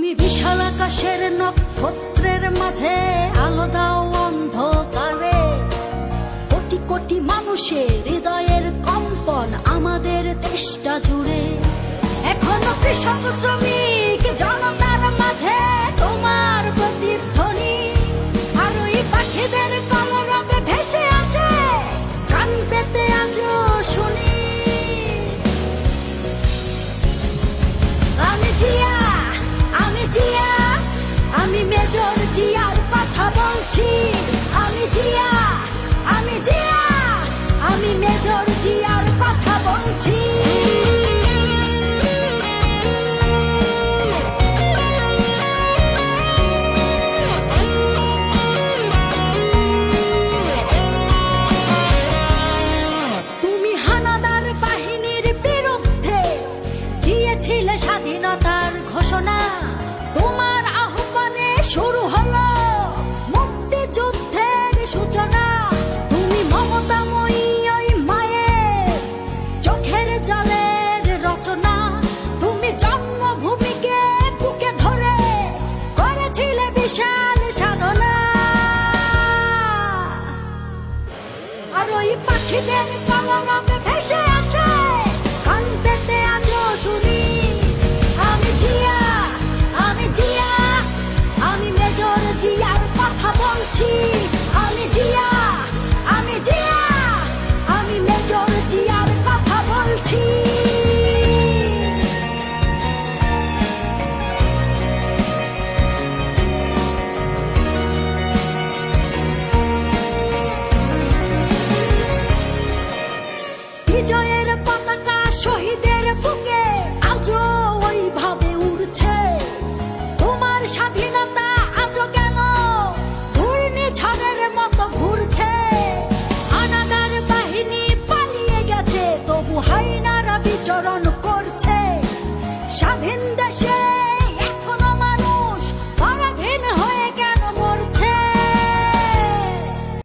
তুমি বিশাল আকাশের নক্ষত্রের মাঝে আলো দাও অন্ধকারে। কোটি কোটি মানুষের হৃদয়ের কম্পন আমাদের দেশটা জুড়ে। এখনো কৃষক শ্রমিক জনতার মাঝে তোমার প্রতিধ্বনি। আর ওই পাখিদের কলরবে ভেসে আসে কান পেতে আজও শুনি। আমি জিয়া, আমি জিয়া, আমি মেজর জিয়ার কথা বলছি। আমি জিয়া, আমি জিয়া, আমি মেজর জিয়ার কথা বলছি। তুমি হানাদার বাহিনীর বিরুদ্ধে দিয়েছিলে স্বাধীনতার ঘোষণা। তোমার আহ্বানে শুরু হলো মুক্তিযুদ্ধের সূচনা। তুমি মমতাময়ী ওই মায়ের চোখের জলের রচনা। তুমি জন্মভূমিকে বুকে ধরে করেছিলে বিশাল সাধনা। আর ওই পাখিদের কলরবে ভেসে আসে কান পেতে আজও শুনি। আমি জিয়া, আমি জিয়া, আমি মেজর জিয়ার কথা বলছি। আমি জিয়া, আমি জিয়া, আমি মেজর জিয়ার কথা বলছি। বিজয়ের পতাকা শহীদের বুকে আজও ওইভাবে উড়ছে। তোমার স্বাধীনতা আজও কেন ঘূর্ণিঝড়ের মতো ঘুরছে। হানাদার বাহিনী পালিয়ে গেছে, তবু হায়নারা বিচরণ